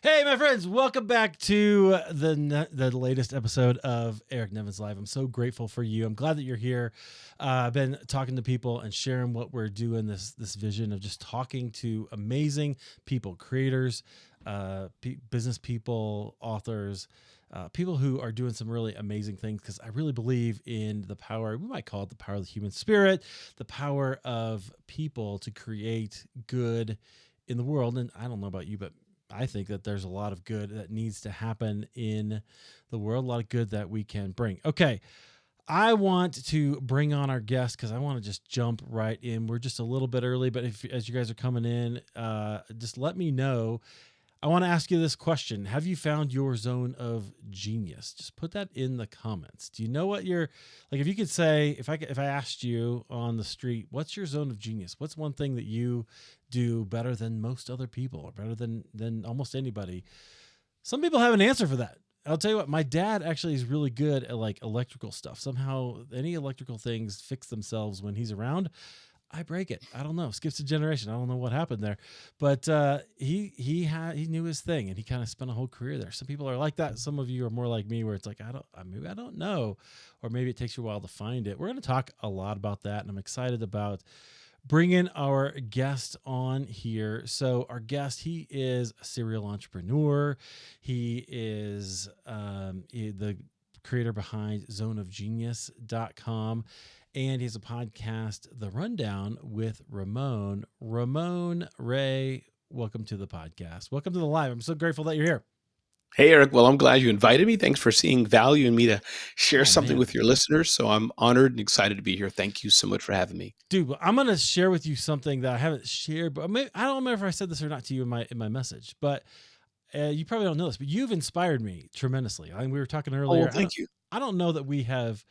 Hey, my friends, welcome back to the latest episode of Eric Nevins Live. I'm so grateful for you. I'm glad that you're here. I've been talking to people and sharing what we're doing, this vision of just talking to amazing people, creators, business people, authors, people who are doing some really amazing things, because I really believe in the power, we might call it the power of the human spirit, the power of people to create good in the world. And I don't know about you, but I think that there's a lot of good that needs to happen in the world, a lot of good that we can bring. Okay. I want to bring on our guest because I want to just jump right in. We're just a little bit early, but as you guys are coming in, just let me know. I want to ask you this question. Have you found your zone of genius? Just put that in the comments. Do you know what you're like? If you could say, if I asked you on the street, what's your zone of genius? What's one thing that you do better than most other people, or better than almost anybody? Some people have an answer for that. I'll tell you what, my dad actually is really good at like electrical stuff. Somehow any electrical things fix themselves when he's around. I break it. I don't know. Skips a generation. I don't know what happened there, but he knew his thing, and he kind of spent a whole career there. Some people are like that. Some of you are more like me, where it's like maybe I don't know, or maybe it takes you a while to find it. We're going to talk a lot about that, and I'm excited about bringing our guest on here. So our guest, he is a serial entrepreneur. He is the creator behind zoneofgenius.com. And he has a podcast, The Rundown with Ramon. Ramon Ray, welcome to the podcast. Welcome to the live. I'm so grateful that you're here. Hey, Eric. Well, I'm glad you invited me. Thanks for seeing value in me to share something Man. with your listeners. So I'm honored and excited to be here. Thank you so much for having me. Dude, I'm going to share with you something that I haven't shared, but I don't remember if I said this or not to you in my message, but you probably don't know this, but you've inspired me tremendously. I mean, we were talking Oh, earlier. thank you. I don't know that we have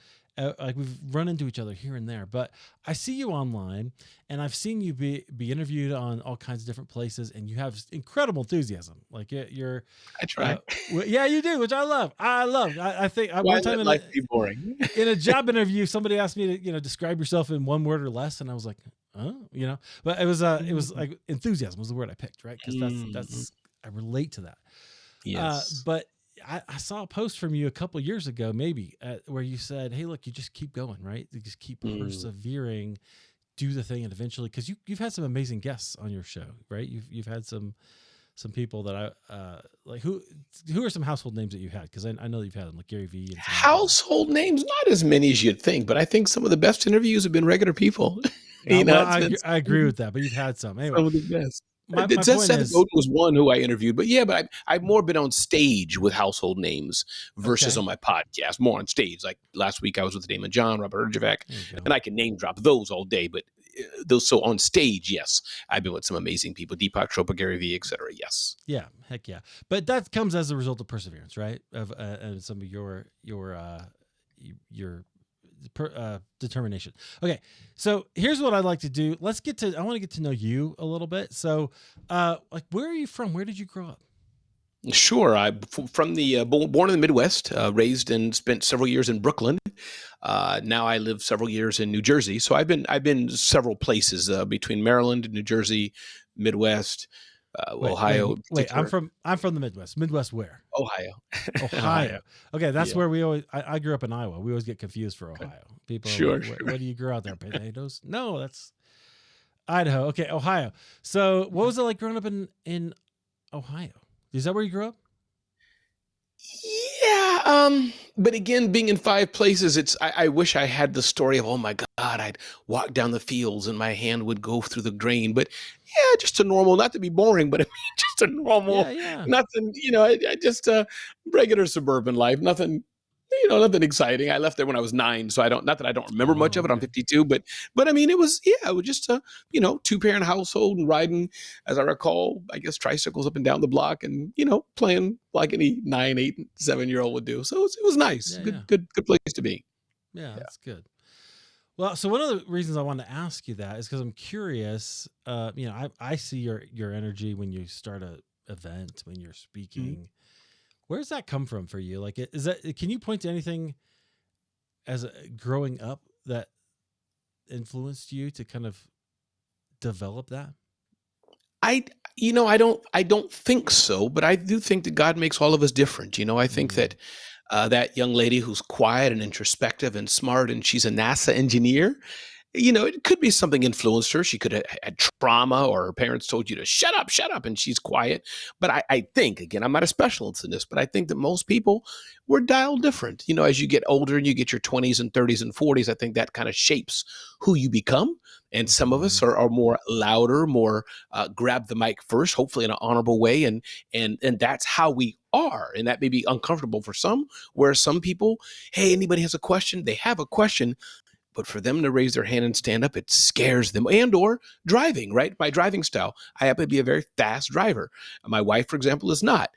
like we've run into each other here and there, but I see you online, and I've seen you be interviewed on all kinds of different places, and you have incredible enthusiasm. Like you're, I try. yeah, you do, which I love. I think Why one time let life be boring? in a job interview, somebody asked me to describe yourself in one word or less, and I was like, but it was like enthusiasm was the word I picked, right? Because that's I relate to that. Yes. But I saw a post from you a couple years ago, maybe, where you said, "Hey, look, you just keep going, right? You just keep persevering, do the thing, and eventually, because you've had some amazing guests on your show, right? You've had some people that I like. Who are some household names that you had? Because I know that you've had them, like Gary Vee and some other people. Household names, not as many as you'd think, but I think some of the best interviews have been regular people. Well, It's been I agree with that, but you've had some anyway. some of the best. My point Seth is, Godin was one who I interviewed, but yeah, but I've more been on stage with household names versus okay, on my podcast. More on stage. Like last week, I was with Damon John, Robert Herjavec, there you go. and I can name drop those all day. But those, so on stage, yes, I've been with some amazing people: Deepak Chopra, Gary Vee, etc. Yes. Yeah, heck yeah. But that comes as a result of perseverance, right? Of and some of your determination. Okay, so here's what I'd like to do. I want to get to know you a little bit. So, like, where are you from? Where did you grow up? Sure. From the born in the Midwest, raised and spent several years in Brooklyn. Now I live several years in New Jersey. So I've been several places between Maryland and New Jersey, Midwest, Ohio in Wait. I'm particular. from the Midwest. Midwest where? Ohio. Ohio. Ohio. Okay, that's Yeah. where I grew up in Iowa. We always get confused for Ohio. People are like, Sure. what do you grow out there? Potatoes? No, that's Idaho. Okay, Ohio. So, what was it like growing up in Ohio? Is that where you grew up? Yeah. But again, being in five places, I wish I had the story of, oh my God, I'd walk down the fields and my hand would go through the grain. But yeah, just a normal, not to be boring, but I mean, just a Yeah, normal, yeah. nothing, just a regular suburban life. Nothing, nothing exciting. I left there when I was 9, so not that I don't remember much Oh, of it. I'm okay. 52, but I mean, it was just a, 2-parent household and riding, as I recall, I guess tricycles up and down the block and, playing like any 9, 8, 7-year-old would do. So it was nice. Yeah, yeah. Good place to be. Yeah, Yeah. that's good. Well, so one of the reasons I wanted to ask you that is because I'm curious. I see your energy when you start a event, when you're Mhm. speaking. Where does that come from for you? Like, is that? Can you point to anything as growing up that influenced you to kind of develop that? I I don't think so, but I do think that God makes all of us different. I think Mm, that that young lady who's quiet and introspective and smart, and she's a NASA engineer. It could be something influenced her. She could have had trauma, or her parents told you to shut up, and she's quiet. But I think, again, I'm not a specialist in this, but I think that most people were dialed different. As you get older and you get your 20s and 30s and 40s, I think that kind of shapes who you become. And some of us mhm. are more louder, more grab the mic first, hopefully in an honorable way, and that's how we are. And that may be uncomfortable for some. Where some people, hey, anybody has a question, they have a question, but for them to raise their hand and stand up, it scares them. And or driving, right? My driving style, I happen to be a very fast driver. My wife, for example, is not.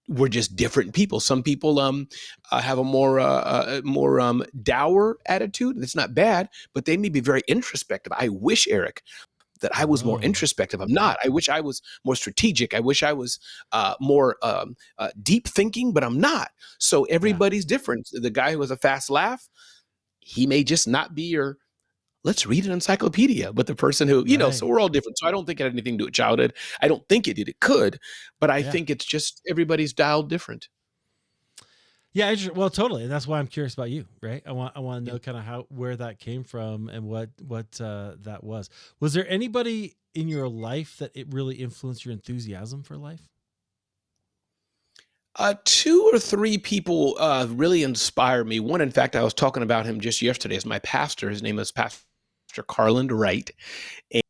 We're just different people. Some people have a more dour attitude. It's not bad, but they may be very introspective. I wish, Eric, that I was more Oh, introspective. I'm not. I wish I was more strategic. I wish I was more deep thinking, but I'm not. So yeah, everybody's different. The guy who has a fast laugh, he may just not be your let's read an encyclopedia. But the person who, right. so we're all different. So I don't think it had anything to do with childhood. I don't think it did. It could, but I Yeah. think it's just everybody's dialed different. Yeah, well, totally. And that's why I'm curious about you, right? I want to Yeah. know kind of how where that came from and what that was. Was there anybody in your life that it really influenced your enthusiasm for life? Two or three people really inspire me. One, in fact, I was talking about him just yesterday as my pastor. His name is Pastor Carland Wright.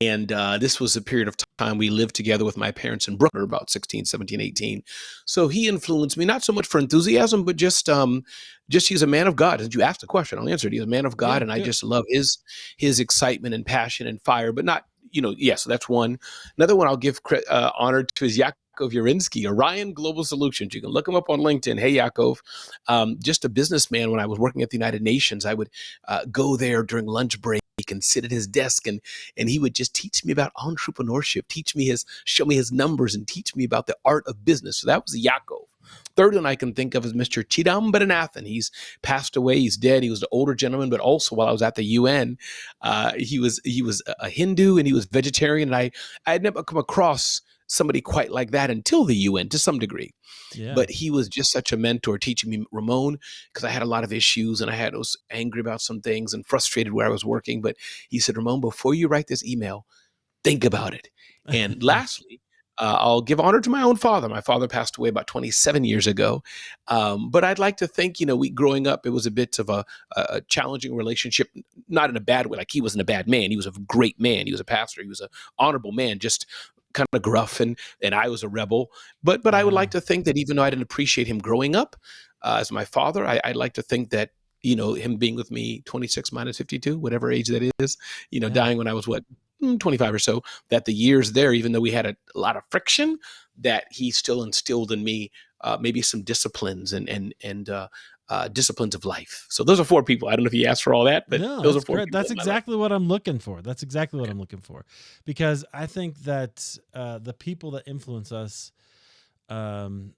And this was a period of time we lived together with my parents in Brooklyn, about 16, 17, 18. So he influenced me, not so much for enthusiasm, but just he's a man of God. As you asked the question, I'll answer it. He's a man of God, Yeah, and I good. just love his excitement and passion and fire, but not, yeah, so that's one. Another one I'll give honor to is Yakov Urinsky, Orion Global Solutions. You can look him up on LinkedIn. Hey, Yakov. Just a businessman. When I was working at the United Nations, I would go there during lunch break and sit at his desk, and he would just teach me about entrepreneurship, show me his numbers, and teach me about the art of business. So that was Yakov. Third one I can think of is Mr. Chidambaranathan. He's passed away. He's dead. He was an older gentleman, but also while I was at the UN, he was a Hindu and he was vegetarian. And I had never come across somebody quite like that until the UN to some degree. Yeah. But he was just such a mentor teaching me, Ramon, because I had a lot of issues and I was angry about some things and frustrated where I was working. But he said, Ramon, before you write this email, think about it. And lastly, I'll give honor to my own father. My father passed away about 27 years ago. But I'd like to think, we growing up, it was a bit of a challenging relationship, not in a bad way. Like he wasn't a bad man. He was a great man. He was a pastor. He was an honorable man, just kind of gruff, and I was a rebel. But I would Yeah. like to think that even though I didn't appreciate him growing up as my father, I'd like to think that, him being with me 26 minus 52, whatever age that is, Yeah. dying when I was what, 25 or so, that the years there, even though we had a lot of friction, that he still instilled in me maybe some disciplines and disciplines of life. So those are four people. I don't know if you asked for all that, but No, those are that's four great. people That's in my life. exactly what I'm looking for. That's exactly what I'm looking for, because I think that the people that influence us, um,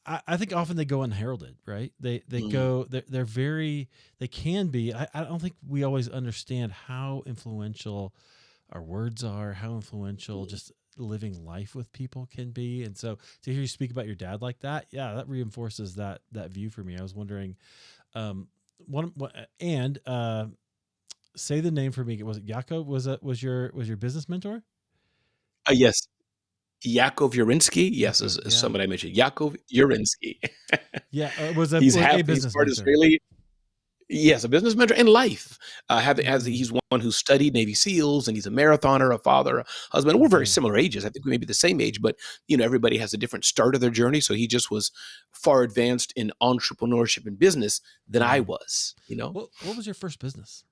I think often they go unheralded, right? They Mm, go they're very they can be. I don't think we always understand how influential our words are, how influential mm. just living life with people can be. And so to hear you speak about your dad like that, yeah, that reinforces that view for me. I was wondering, um, one and say the name for me. Was it Yaakov? Was your business mentor? Yes, Yakov Urinsky. Yes, Yaakov, is yeah, somebody I mentioned. Yakov Urinsky. yeah. Was a He's was a half. He's business part mentor. Israeli. Yes, a business mentor in life. Mm, He's one who studied Navy SEALs, and he's a marathoner, a father, a husband. We're very okay, similar ages. I think we may be the same age, but everybody has a different start of their journey. So he just was far advanced in entrepreneurship and business than I yeah. was. What was your first business?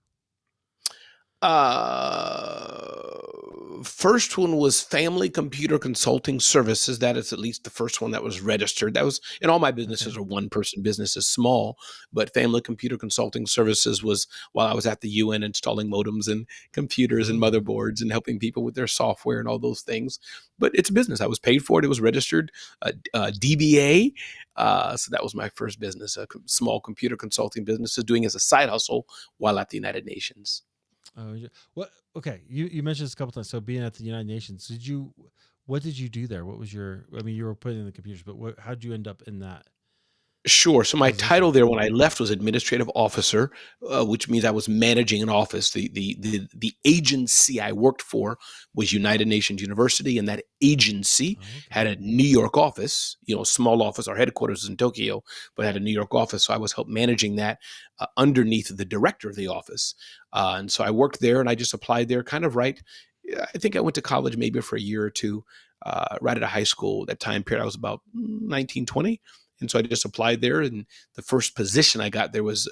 First one was Family Computer Consulting Services. That is at least the first one that was registered. That was, and all my Okay. businesses are one person businesses, small, but Family Computer Consulting Services was while I was at the UN installing modems and computers and Oh, motherboards and helping people with their software and all those things. But it's a business. I was paid for it. It was registered, DBA. So that was my first business, a small computer consulting business, doing as a side hustle while at the United Nations. Oh, what? Okay, you mentioned this a couple times. So being at the United Nations, what did you do there? What was your? I mean, you were putting in the computers, but how did you end up in that Sure. So my title position? there when I left was administrative officer, which means I was managing an office. The agency I worked for was United Nations University, and that agency Oh, okay. had a New York office. Small office. Our headquarters was in Tokyo, but had a New York office. So I was help managing that underneath the director of the office, and so I worked there, and I just applied there, kind of right. I think I went to college maybe for a year or two, right out of high school. That time period, I was about 19, 20. And so I just applied there, and the first position I got there was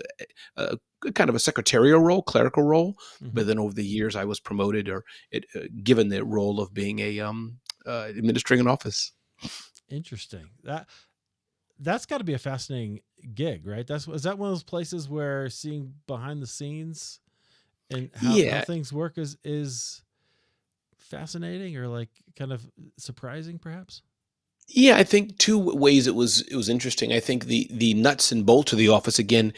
kind of a secretarial role, clerical role. Hmm. But then over the years, I was promoted or given the role of being a administrating an office. Interesting. That's got to be a fascinating gig, right? Is that one of those places where seeing behind the scenes and how Yeah, things work is fascinating or like kind of surprising, perhaps? yeah. I think two ways it was interesting. I think the nuts and bolts of the office again,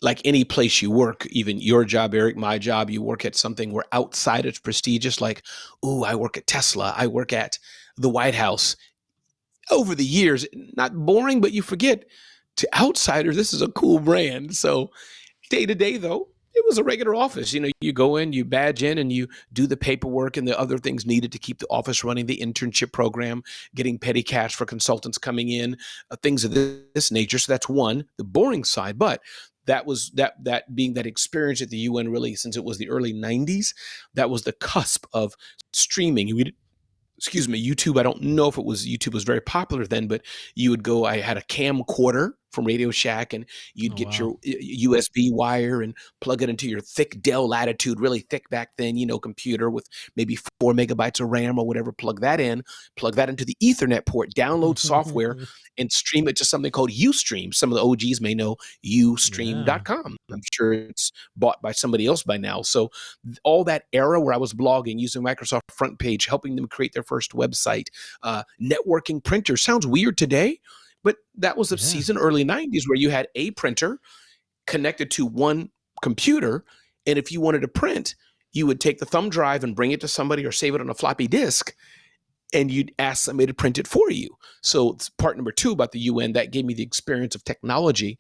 like any place you work, even your job, Eric, my job, you work at something where outside it's prestigious. Like, oh, I work at Tesla. I work at the White House. Over the years, not boring, but you forget to outsiders, this is a cool brand. So day to day, though, it was a regular office. You go in, you badge in, and you do the paperwork and the other things needed to keep the office running, the internship program, getting petty cash for consultants coming in, things of this nature. So that's one, the boring side. But that was that being that experience at the UN really since it was the early 90s, that was the cusp of streaming. We excuse me, YouTube. I don't know if YouTube was very popular then, but you would go, I had a camcorder from Radio Shack, and you'd Oh, get wow. your USB wire and plug it into your thick Dell Latitude, really thick back then, computer with maybe 4 megabytes of RAM or whatever. Plug that into the Ethernet port, download software, and stream it to something called Ustream. Some of the OGs may know Yeah. Ustream.com. I'm sure it's bought by somebody else by now. So all that era where I was blogging using Microsoft Front Page, helping them create their first website, networking printers. Sounds weird today, but that was a Yeah. season early 90s where you had a printer connected to one computer. And if you wanted to print, you would take the thumb drive and bring it to somebody or save it on a floppy disk, and you'd ask somebody to print it for you. So it's part number two about the UN. That gave me the experience of technology.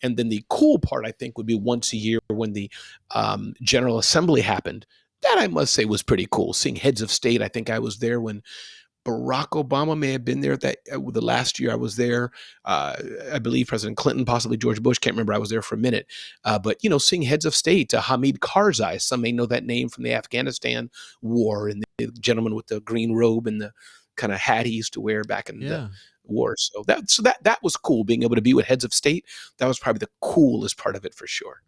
And then the cool part, I think, would be once a year when the General Assembly happened. That I must say was pretty cool. Seeing heads of state. I think I was there when Barack Obama may have been there the last year I was there. I believe President Clinton, possibly George Bush. Can't remember. I was there for a minute. But seeing heads of state, Hamid Karzai. Some may know that name from the Afghanistan war, and the gentleman with the green robe and the kind of hat he used to wear back in the Yeah. war. So that was cool. Being able to be with heads of state, that was probably the coolest part of it for sure.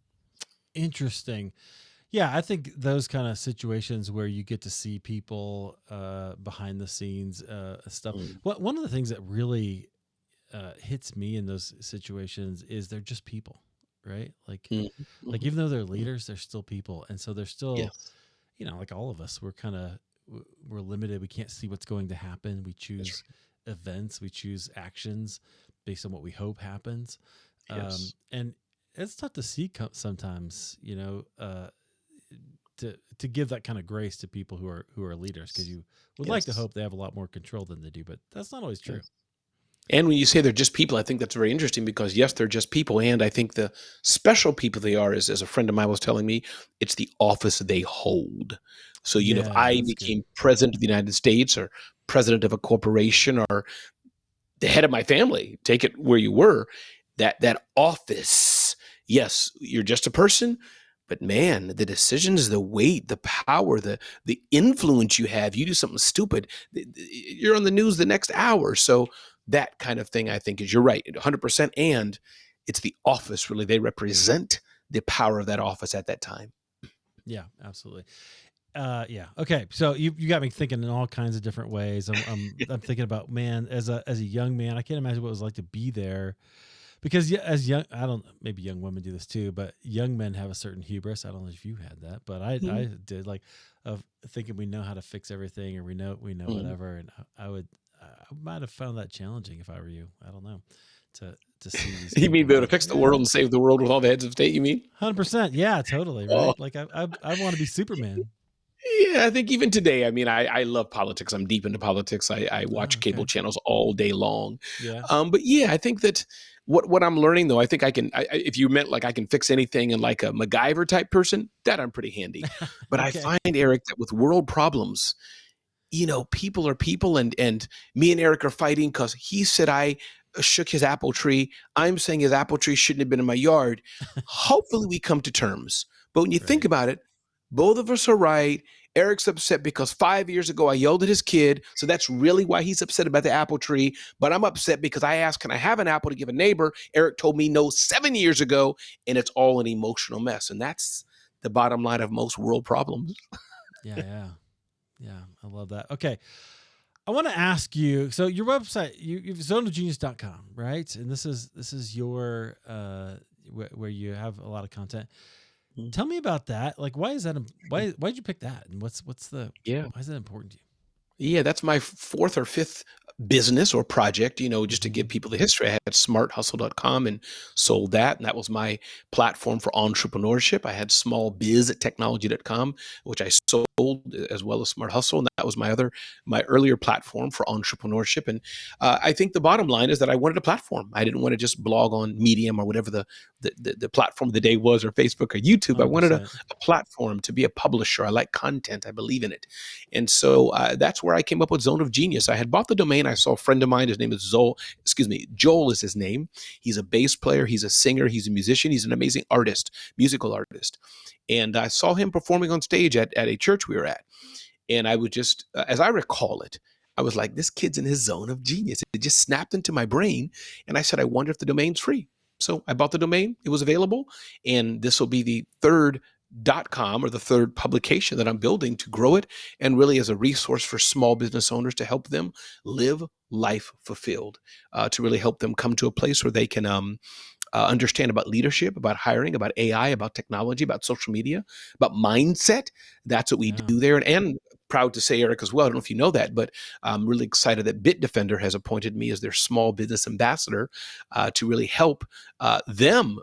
Interesting. Yeah, I think those kind of situations where you get to see people behind the scenes stuff. Mm. One of the things that really hits me in those situations is they're just people, right? Mhm, Like mhm, even though they're mhm. leaders, they're still people, and so they're still, Yes, like all of us, we're limited. We can't see what's going to happen. We that's choose right. events, we choose actions based on what we hope happens, Yes, and it's tough to see sometimes. To give that kind of grace to people who are leaders because you would like to yes, hope they have a lot more control than they do, but that's not always true. yes. And when you say they're just people, I think that's very interesting because yes, they're just people, and I think the special people they are is, as a friend of mine was telling me, it's the office they hold. So if Yeah, I that's good. became president of the United States or president of a corporation or the head of my family, take it where you were, that office, yes, you're just a person, but man, the decisions, the weight, the power, the influence you have, you do something stupid, you're on the news the next hour. So that kind of thing, I think, is, you're right, 100%. And it's the office, really. They represent the power of that office at that time. Yeah, absolutely. Yeah. Okay. So you got me thinking in all kinds of different ways. I'm thinking about, man, as a young man, I can't imagine what it was like to be there because, yeah, as young, I don't, maybe young women do this too, but young men have a certain hubris. I don't know if you had that, but I Mhm, did, like, of thinking we know how to fix everything, or we know mhm. whatever. And I might have found that challenging if I were you. I don't know. to see these You mean people. be able to But fix the yeah, world and save the world with all the heads of state, you mean? 100%. Yeah, totally. Oh, Right. Like I want to be Superman. yeah, I think even today, I mean, I love politics. I'm deep into politics. I Oh, watch cable okay. channels all day long. Yeah. But yeah, I think that what I'm learning though, I think I can. If you meant like I can fix anything and like a MacGyver type person, that I'm pretty handy. But I Okay. find, Eric, that with world problems, people are people, and me and Eric are fighting because he said I shook his apple tree. I'm saying his apple tree shouldn't have been in my yard. Hopefully, we come to terms. But when you think Right. about it, both of us are right. Eric's upset because 5 years ago I yelled at his kid. So that's really why he's upset about the apple tree. But I'm upset because I asked, can I have an apple to give a neighbor? Eric told me no 7 years ago. And it's all an emotional mess. And that's the bottom line of most world problems. Yeah. Yeah. Yeah. I love that. Okay. I want to ask you. So your website, you've zoneofgenius.com, right? And this is your where you have a lot of content. Mm. Tell me about that. Like, why is that? Why did you pick that? And Yeah. why is that important to Yeah, that's my fourth or fifth business or project, you? just to give people the history. I had smarthustle.com and sold that. And that was my platform for entrepreneurship. I had smallbiz at technology.com, which I sold as well as Smart Hustle. And that was my earlier platform for entrepreneurship. And I think the bottom line is that I wanted a platform. I didn't want to just blog on Medium or whatever the platform of the day was, or Facebook or YouTube. I wanted a 100%. platform to be a publisher. I like content. I believe in it. And so that's where I came up with Zone of Genius. I had bought the domain. I saw a friend of mine. His name is Joel is his name. He's a bass player. He's a singer. He's a musician. He's an amazing artist, musical artist. And I saw him performing on stage at a church we were at. And I would just, as I recall it, I was like, this kid's in his zone of genius. It just snapped into my brain. And I said, I wonder if the domain's free. So I bought the domain. It was available. And this will be the third .com, or the third publication that I'm building to grow it, and really as a resource for small business owners to help them live life fulfilled, to really help them come to a place where they can understand about leadership, about hiring, about AI, about technology, about social media, about mindset. That's what we Yeah. do there. And proud to say, Eric, as well, I don't know if you know that, but I'm really excited that Bitdefender has appointed me as their small business ambassador, to really help them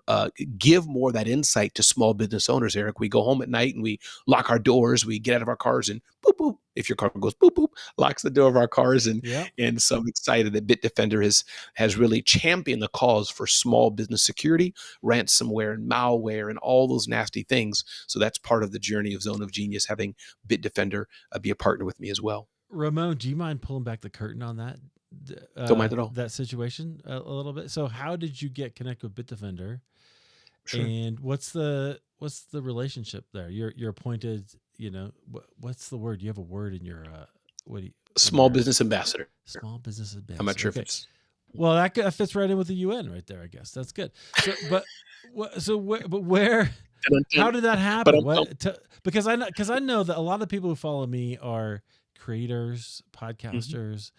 give more of that insight to small business owners. Eric, we go home at night and we lock our doors, we get out of our cars and boop, boop. If your car goes boop, boop, locks the door of our cars. And Yep. and so I'm excited that Bitdefender has really championed the cause for small business security, ransomware and malware and all those nasty things. So that's part of the journey of Zone of Genius, having Bitdefender be a partner with me as well. Ramon, do you mind pulling back the curtain on Don't mind at all. that situation a little bit? So, how did you get connected with Bitdefender, Sure. and what's the relationship there? You're appointed. What's the word? You have a word in your what do you, in Small your business ambassador. small business I'm not ambassador? sure if Okay. it's Well, that fits right in with the UN right there. I guess that's good. So, but where? How did that but happen? Because I know that a lot of people who follow me are creators, Mhm. podcasters,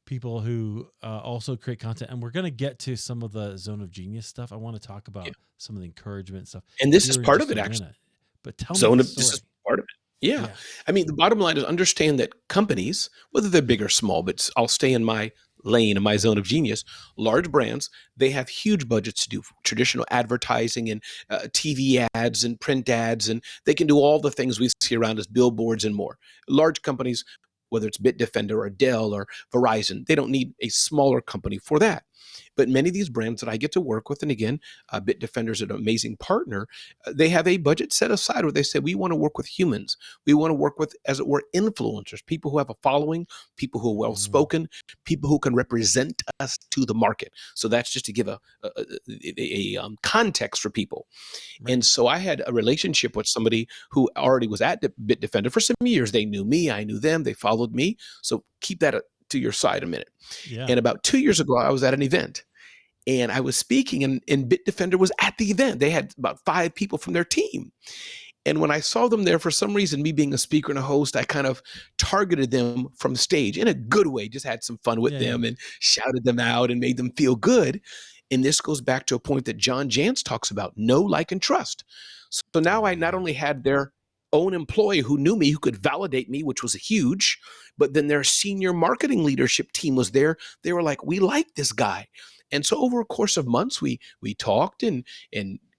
people who also create content, and we're going to get to some of the Zone of Genius stuff. I want to talk Yeah. about some of the encouragement stuff And this is here in part of just it, a actually. minute. But tell me the This is story. part of it. Yeah. Yeah. I mean, the bottom line is understand that companies, whether they're big or small, but I'll stay in my lane, in my zone of genius, large brands, they have huge budgets to do traditional advertising and TV ads and print ads, and they can do all the things we see around us, billboards and more. Large companies, whether it's Bitdefender or Dell or Verizon, they don't need a smaller company for that. But many of these brands that I get to work with, and again, Bitdefender is an amazing partner, they have a budget set aside where they say, we want to work with humans. We want to work with, as it were, influencers, people who have a following, people who are well Mm, spoken, people who can represent us to the market. So that's just to give context for people. right. And so I had a relationship with somebody who already was at Bitdefender for some years. They knew me, I knew them, they followed me. So keep that to your side a minute. Yeah. And about 2 years ago, I was at an event and I was speaking, and Bitdefender was at the event. They had about 5 people from their team. And when I saw them there, for some reason, me being a speaker and a host, I kind of targeted them from stage in a good way, just had some fun with Yeah. Yeah. them and shouted them out and made them feel good. And this goes back to a point that John Jantz talks about: know, like, and trust. So now I not Yeah. only had their own employee who knew me, who could validate me, which was huge. But then their senior marketing leadership team was there. They were like, we like this guy. And so over a course of months, we talked and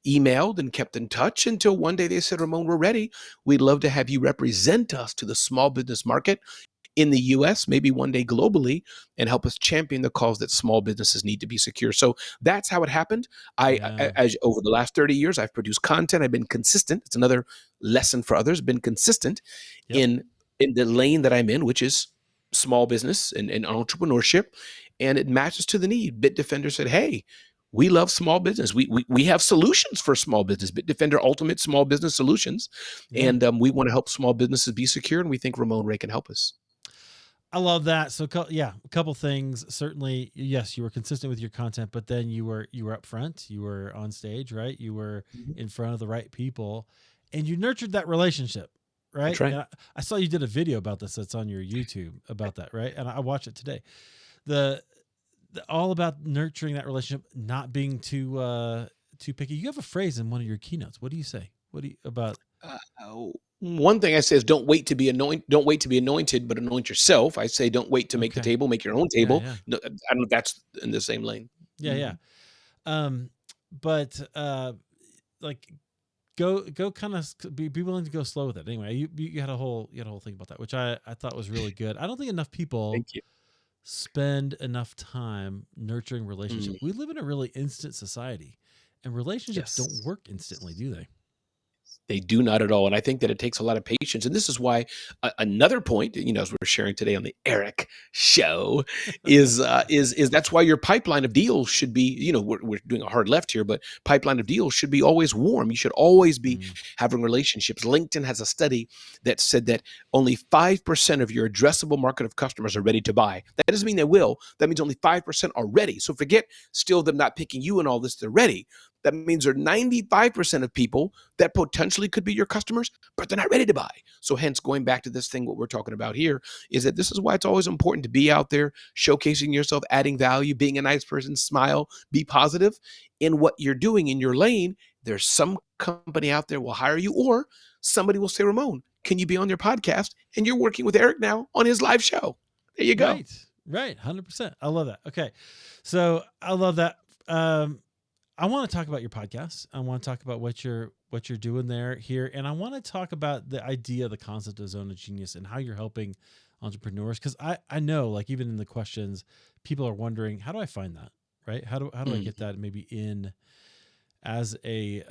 emailed and kept in touch until one day they said, Ramon, we're ready. We'd love to have you represent us to the small business market in the US, maybe one day globally, and help us champion the cause that small businesses need to be secure. So that's how it happened. Yeah. As over the last 30 years, I've produced content. I've been consistent. It's another lesson for others. Been consistent Yep. in the lane that I'm in, which is small business and entrepreneurship, and it matches to the need. Bitdefender said, "Hey, we love small business. We have solutions for small business. Bitdefender Ultimate Small Business Solutions, Yeah. and we want to help small businesses be secure, and we think Ramon Ray can help us." I love that. So yeah, a couple things. Certainly, yes, you were consistent with your content, but then you were up front, you were on stage, right? You were Mhm. in front of the right people, and you nurtured that relationship, That's right? right. And I saw you did a video about this that's on your YouTube about that, right? And I watched it today. The, all about nurturing that relationship, not being too picky. You have a phrase in one of your keynotes. What do you say? What do you about? Uh, One thing I say is don't wait to be anointed. Don't wait to be anointed, but anoint yourself. I say don't wait to make the Okay, table. Make your own yeah, table. yeah, No, I don't know if that's in the same lane. yeah, yeah. Mhm. Um, but like go kind of be willing to go slow with it. Anyway, you had a whole thing about that, which I thought was really good. I don't think enough people Thank you. spend enough time nurturing Mm, relationships. We live in a really instant society, and relationships don't yes. work instantly, do they? They do not at all, and I think that it takes a lot of patience, and this is why another point, as we're sharing today on the Eric Show, is that's why your pipeline of deals should be, we're doing a hard left here, but pipeline of deals should be always warm. You should always be Mm, having relationships. LinkedIn has a study that said that only 5% of your addressable market of customers are ready to buy. That doesn't mean they will. That means only 5% are ready. So forget still them not picking you and all this. They're ready. That means there are 95% of people that potentially could be your customers, but they're not ready to buy. So hence going back to this thing, what we're talking about here is that this is why it's always important to be out there, showcasing yourself, adding value, being a nice person, smile, be positive in what you're doing in your lane. There's some company out there will hire you, or somebody will say, Ramon, can you be on their podcast? And you're working with Eric now on his live show. There you go. right, right, 100%. I love that. Okay, so I love that. Um, I want to talk about your podcast. I want to talk about what you're doing there here, and I want to talk about the idea, the concept of zone of genius, and how you're helping entrepreneurs. Because I know, like even in the questions, people are wondering, how do I find that? Right? How do I get Mm, that maybe in as a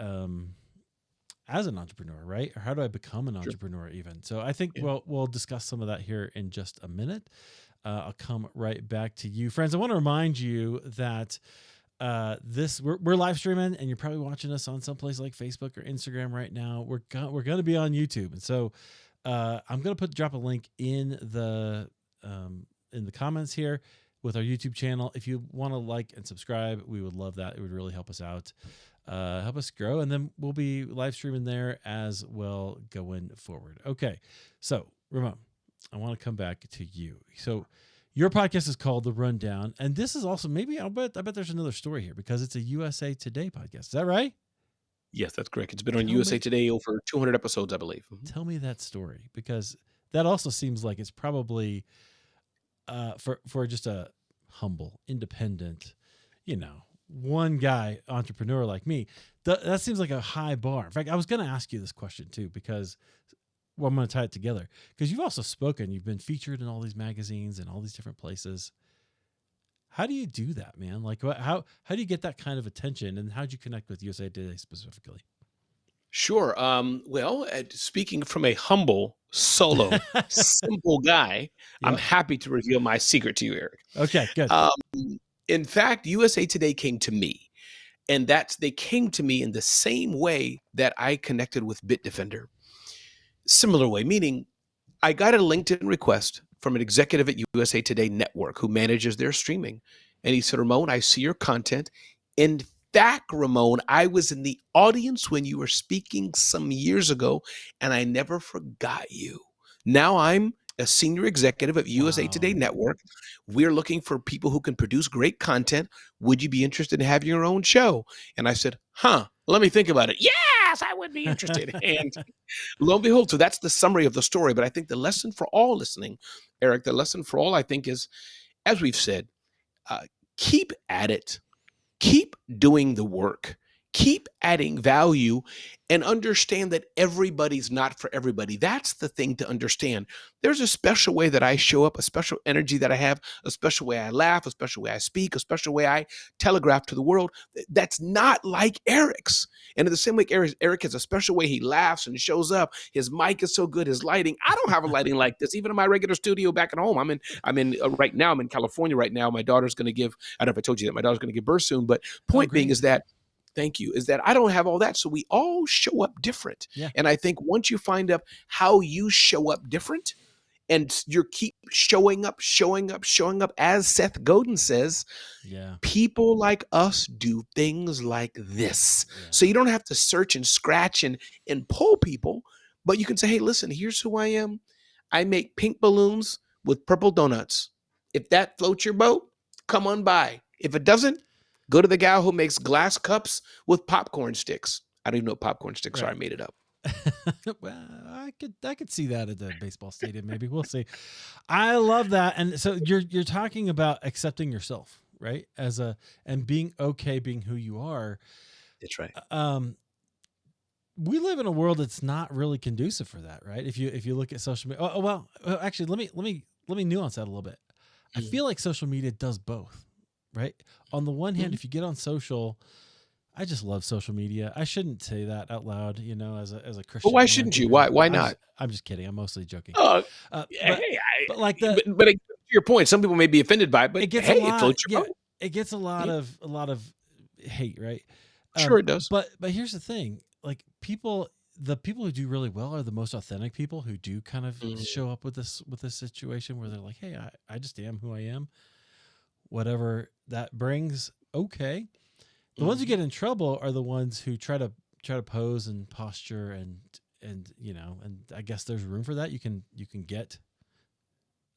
as an entrepreneur, right? Or how do I become an sure. entrepreneur even? So I think Yeah. we'll discuss some of that here in just a minute. I'll come right back to you, friends. I want to remind you that this we're live streaming, and you're probably watching us on some place like Facebook or Instagram right now. We're going to be on YouTube, and so I'm going to drop a link in the comments here with our YouTube channel. If you want to like and subscribe, we would love that. It would really help us out, help us grow, and then we'll be live streaming there as well going forward. Okay, so Ramon, I want to come back to you. So your podcast is called The Rundown, and this is also maybe I bet there's another story here because it's a USA Today podcast. Is that right? Yes, that's correct. It's been on Tell USA me Today over 200 episodes, I believe. Mhm. tell me that story, because that also seems like it's probably for just a humble, independent, one guy entrepreneur like me. That seems like a high bar. In fact, I was going to ask you this question too, because I'm going to tie it together, because you've also spoken. You've been featured in all these magazines and all these different places. How do you do that, man? Like, how do you get that kind of attention, and how did you connect with USA Today specifically? Sure. Well, speaking from a humble, solo, simple guy, I'm Yep. happy to reveal my secret to you, Eric. Okay, good. Um, in fact, USA Today came to me, and they came to me in the same way that I connected with Bitdefender. Similar way, meaning I got a LinkedIn request from an executive at USA Today Network who manages their streaming. And he said, Ramon, I see your content. In fact, Ramon, I was in the audience when you were speaking some years ago, and I never forgot you. Now I'm a senior executive at USA Today Wow. Network. We're looking for people who can produce great content. Would you be interested in having your own show? And I said, let me think about it. Yes. yes, I would be interested. And lo and behold, so that's the summary of the story. But I think the lesson for all listening, Eric, the lesson for all, I think, is, as we've said, uh, keep at it. Keep doing the work. Keep adding value and understand that everybody's not for everybody. That's the thing to understand. There's a special way that I show up, a special energy that I have, a special way I laugh, a special way I speak, a special way I telegraph to the world that's not like Eric's. And in the same way, Eric has a special way he laughs and shows up. His mic is so good, his lighting. I don't have a lighting like this, even in my regular studio back at home. I'm in right now. I'm in California right now. My daughter's going to give. I don't know if I told you that my daughter's going to give birth soon, but Oh, point being great. is that, thank you, is that I don't have all that. So we all show up different. Yeah. And I think once you find out how you show up different and you keep showing up, as Seth Godin says, Yeah. people like us do things like this. Yeah. So you don't have to search and scratch and pull people, but you can say, hey, listen, here's who I am. I make pink balloons with purple donuts. If that floats your boat, come on by. If it doesn't, go to the gal who makes glass cups with popcorn sticks. I don't even know what popcorn sticks are. I Right. made it up. Well, I could see that at the baseball stadium. Maybe we'll see. I love that. And so you're talking about accepting yourself, right? And being okay being who you are. That's right. We live in a world that's not really conducive for that, right? If you look at social media, well, actually, let me nuance that a little bit. I feel like social media does both, right? On the one hand, if you get on social, I just love social media. I shouldn't say that out loud, as a Christian. But why man shouldn't you? here. Why not? I'm just kidding. I'm mostly joking. Oh, But hey, but like but to your point, some people may be offended by it, but it gets hey, a lot. it floats your boat. It gets a lot Yeah. of hate, right? Sure it does. But here's the thing: like the people who do really well are the most authentic people who do kind of show up with this situation where they're like, hey, I just am who I am, whatever that brings. Okay. The ones who get in trouble are the ones who try to pose and posture and and I guess there's room for that. You can get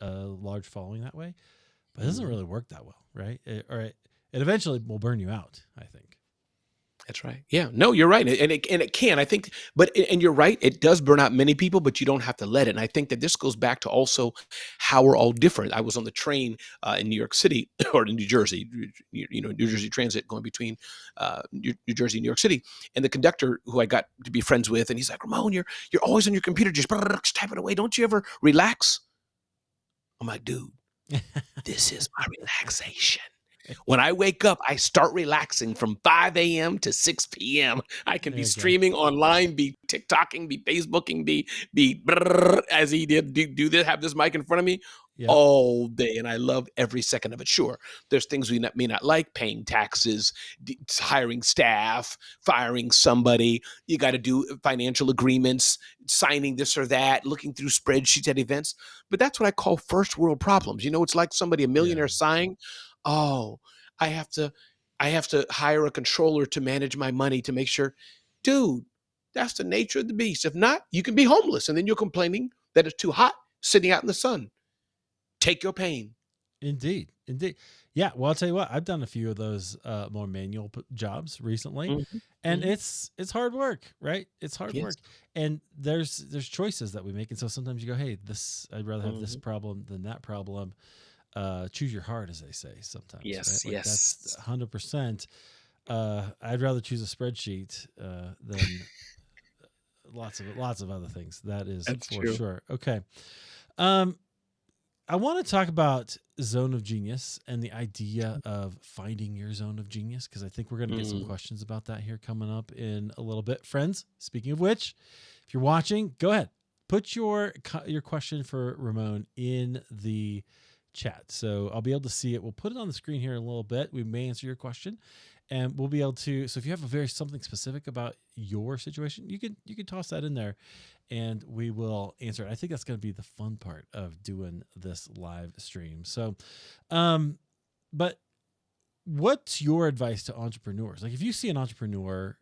a large following that way, but it doesn't really work that well, right? It eventually will burn you out, I think. That's right. Yeah. No, you're right. And it can, I think, and you're right. It does burn out many people, but you don't have to let it. And I think that this goes back to also how we're all different. I was on the train in New York City or in New Jersey, New Jersey Transit going between New Jersey and New York City. And the conductor who I got to be friends with, and he's like, Ramon, you're always on your computer, just typing away. Don't you ever relax? I'm like, dude, this is my relaxation. When I wake up, I start relaxing from 5 a.m. to 6 p.m. I can be streaming online, be TikToking, be Facebooking, be as he did do this, have this mic in front of me all day. And I love every second of it. Sure, there's things we may not like, paying taxes, hiring staff, firing somebody. You got to do financial agreements, signing this or that, looking through spreadsheets at events. But that's what I call first world problems. It's like somebody, a millionaire sighing. Oh, I have to hire a controller to manage my money to make sure. Dude, that's the nature of the beast. If not, you can be homeless and then you're complaining that it's too hot sitting out in the sun. Take your pain. Indeed. Yeah. Well, I'll tell you what, I've done a few of those more manual jobs recently, and it's hard work, right? It's hard work. And there's choices that we make. And so sometimes you go, hey, I'd rather have this problem than that problem. Choose your heart, as they say sometimes. Yes, right? Like yes. That's 100%. I'd rather choose a spreadsheet than lots of other things. That's for true. sure. Okay. I want to talk about zone of genius and the idea of finding your zone of genius, because I think we're going to get some questions about that here coming up in a little bit. Friends, speaking of which, if you're watching, go ahead. Put your question for Ramon in the chat. So I'll be able to see it. We'll put it on the screen here in a little bit. We may answer your question, and we'll be able to. So if you have something specific about your situation, you can toss that in there, and we will answer it. I think that's going to be the fun part of doing this live stream. So, but what's your advice to entrepreneurs? Like if you see an entrepreneur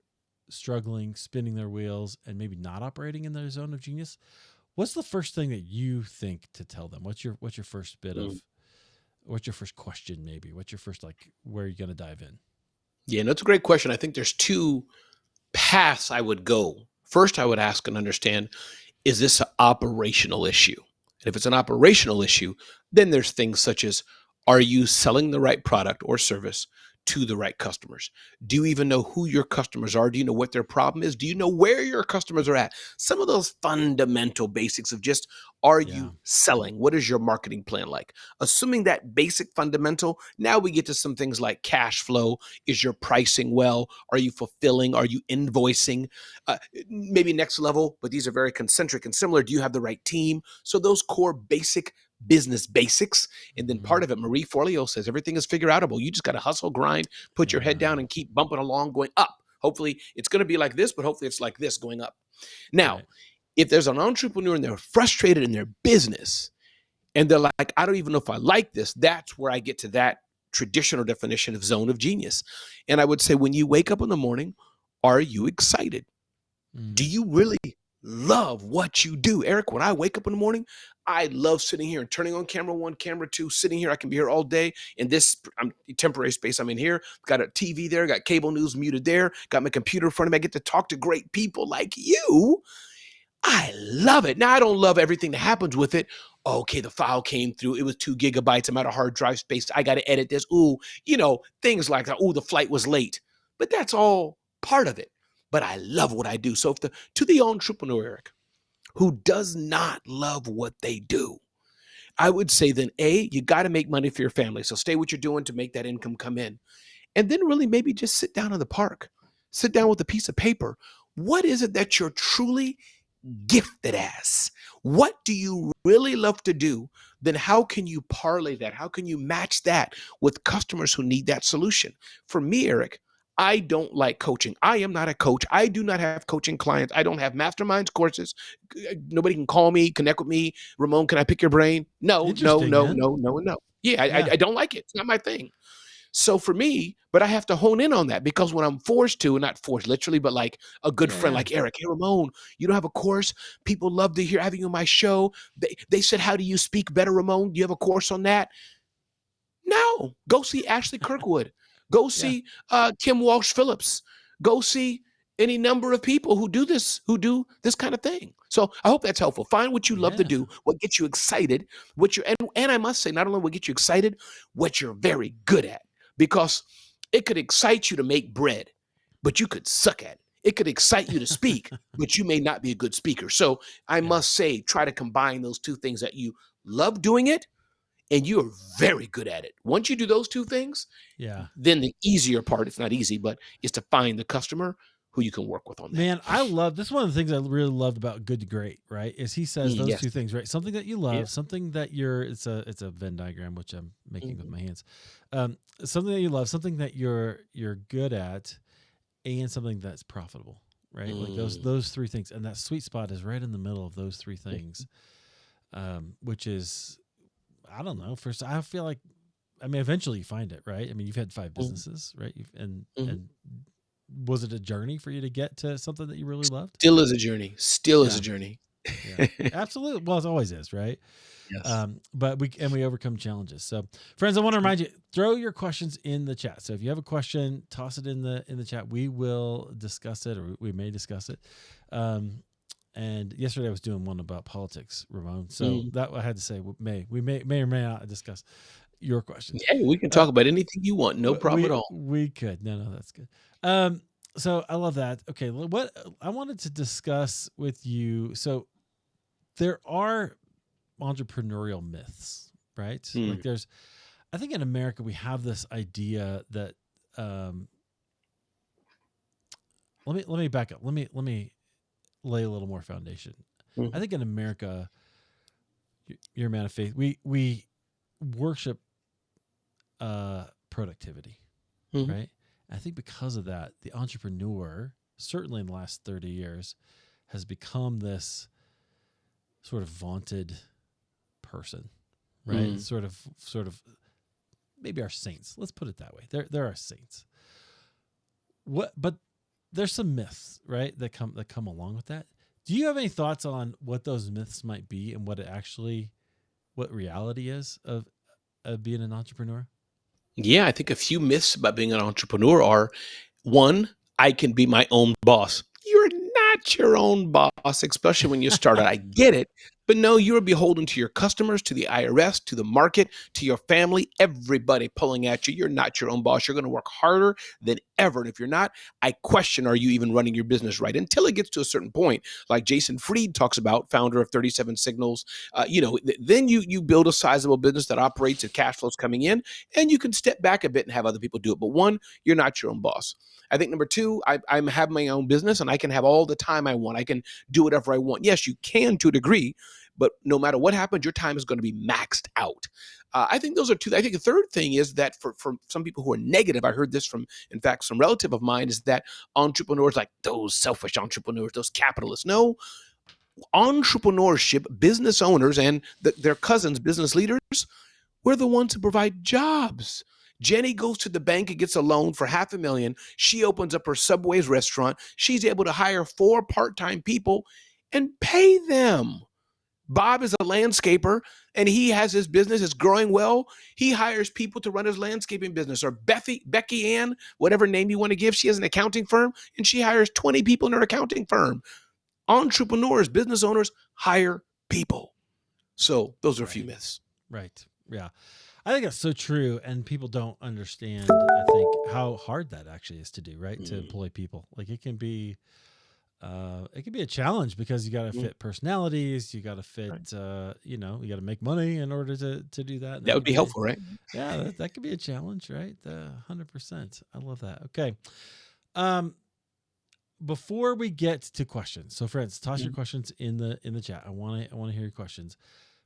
struggling, spinning their wheels, and maybe not operating in their zone of genius, what's the first thing that you think to tell them? What's your first bit of, what's your first question maybe? What's your first, where are you going to dive in? Yeah, that's a great question. I think there's two paths I would go. First, I would ask and understand, is this an operational issue? And if it's an operational issue, then there's things such as, are you selling the right product or service to the right customers? Do you even know who your customers are? Do you know what their problem is? Do you know where your customers are at? Some of those fundamental basics of just, are Yeah. you selling? What is your marketing plan like? Assuming that basic fundamental, now we get to some things like cash flow. Is your pricing well? Are you fulfilling? Are you invoicing? Maybe next level, but these are very concentric and similar. Do you have the right team? So those core basic business basics. And then Hmm. part of it, Marie Forleo says, everything is figure outable. You just got to hustle, grind, put your head Yeah. down and keep bumping along, going up. Hopefully it's going to be like this, but hopefully it's like this going up. Now, Right. if there's an entrepreneur and they're frustrated in their business and they're like, I don't even know if I like this, that's where I get to that traditional definition of zone of genius. And I would say, when you wake up in the morning, are you excited? Do Mm. you really love what you do? Eric, when I wake up in the morning, I love sitting here and turning on camera one, camera two, sitting here. I can be here all day in this temporary space I'm in here. Got a TV there, got cable news muted there, got my computer in front of me. I get to talk to great people like you. I love it. Now, I don't love everything that happens with it. Okay, the file came through. It was 2 gigabytes. I'm out of hard drive space. I got to edit this. Ooh, things like that. Ooh, the flight was late. But that's all part of it. But I love what I do. So to the entrepreneur, Eric, who does not love what they do, I would say then, A, you got to make money for your family. So stay what you're doing to make that income come in. And then really maybe just sit down in the park, sit down with a piece of paper. What is it that you're truly gifted as? What do you really love to do? Then how can you parlay that? How can you match that with customers who need that solution? For me, Eric, I don't like coaching. I am not a coach. I do not have coaching clients. I don't have masterminds courses. Nobody can call me, connect with me. Ramon, can I pick your brain? No, no, Interesting, no, man. no, no, and no. Yeah, Yeah. I don't like it. It's not my thing. So for me, but I have to hone in on that, because when I'm forced to, not forced literally, but like a good Yeah. friend Yeah. like Eric, hey Ramon, you don't have a course. People love to hear having you on my show. They said, how do you speak better, Ramon? Do you have a course on that? No. Go see Ashley Kirkwood. Go Yeah. see Kim Walsh Phillips. Go see any number of people who do this kind of thing. So I hope that's helpful. Find what you love to Yeah. do, what gets you excited, and I must say, not only what gets you excited, what you're very good at. Because it could excite you to make bread, but you could suck at it. It could excite you to speak, but you may not be a good speaker. So I Yeah. must say, try to combine those two things, that you love doing it and you are very good at it. Once you do those two things, Yeah. then the easier part, it's not easy, but is to find the customer who you can work with on that. Man, I love this. One of the things I really loved about Good to Great, right? Is he says those Yes. two things, right? Something that you Yeah. love, something that you're it's a Venn diagram, which I'm making with Mhm. my hands. Something that you love, something that you're good at, and something that's profitable, right? Like Mm. those three things. And that sweet spot is right in the middle of those three things. Which is, I don't know, first I feel like, I mean, eventually you find it, right? I mean, you've had 5 Mhm. businesses, right? Mhm. And was it a journey for you to get to something that you really loved? Still is a journey. Still is a Yeah. journey. Yeah. Absolutely. Well, it always is, right? Yes. But we overcome challenges. So, friends, I want to remind you, throw your questions in the chat. So if you have a question, toss it in the chat. We will discuss it, or we may discuss it. And yesterday I was doing one about politics, Ramon. So Mm. that I had to say, we may or may not discuss your questions. Hey, we can Uh, talk about anything you want. No problem at all. we could. No, that's good. So I love that. Okay, what I wanted to discuss with you. So there are entrepreneurial myths, right? Like Mm. I think in America we have this idea that um, let me back up. Let me lay a little more foundation. I Mhm. think in America, you're a man of faith. We worship productivity, Mhm. right? I think because of that, the entrepreneur, certainly in the last 30 years, has become this sort of vaunted person, right? Mm. Sort of maybe our saints. Let's put it that way. There are saints. But there's some myths, right, that come along with that. Do you have any thoughts on what those myths might be and what reality is of being an entrepreneur? Yeah, I think a few myths about being an entrepreneur are, one, I can be my own boss. You're not your own boss, especially when you start out. I get it. But no, you're beholden to your customers, to the IRS, to the market, to your family, everybody pulling at you. You're not your own boss. You're going to work harder than ever. And if you're not, I question, are you even running your business right? Until it gets to a certain point, like Jason Fried talks about, founder of 37 Signals, then you build a sizable business that operates and cash flows coming in, and you can step back a bit and have other people do it. But one, you're not your own boss. I think number two, I have my own business and I can have all the time I want. I can do whatever I want. Yes, you can to a degree, but no matter what happens, your time is going to be maxed out. I think those are two. I think the third thing is that for some people who are negative, I heard this from, in fact, some relative of mine, is that entrepreneurs, like those selfish entrepreneurs, those capitalists. No, entrepreneurship, business owners, and their cousins, business leaders, we're the ones who provide jobs. Jenny goes to the bank and gets a loan for $500,000. She opens up her Subway's restaurant. She's able to hire 4 part-time people and pay them. Bob is a landscaper and he has his business, is growing well. He hires people to run his landscaping business. Or Becky Ann, whatever name you want to give, she has an accounting firm and she hires 20 people in her accounting firm. Entrepreneurs, business owners hire people. So those are a few myths. Right. Yeah. I think that's so true. And people don't understand, I think, how hard that actually is to do, right? To employ people. Like it can be a challenge because you got to fit personalities. You got to fit, you got to make money in order to do that. That would be helpful, right? Yeah. That could be a challenge, right? 100%. I love that. Okay. Before we get to questions, so friends, toss your questions in the chat. I want to hear your questions.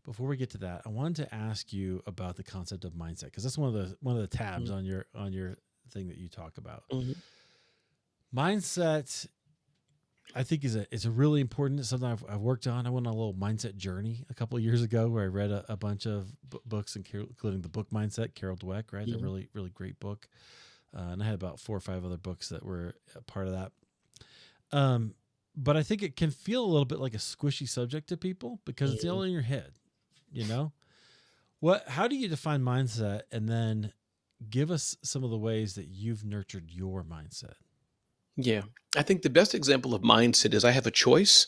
Before we get to that, I wanted to ask you about the concept of mindset, because that's one of the tabs on your thing that you talk about. Mindset, I think is a really important. It's something I've worked on. I went on a little mindset journey a couple of years ago where I read a bunch of books, including the book Mindset, Carol Dweck. Right, a really really great book, and I had about 4 or 5 other books that were a part of that. But I think it can feel a little bit like a squishy subject to people because it's all in your head. How do you define mindset, and then give us some of the ways that you've nurtured your mindset? Yeah. I think the best example of mindset is I have a choice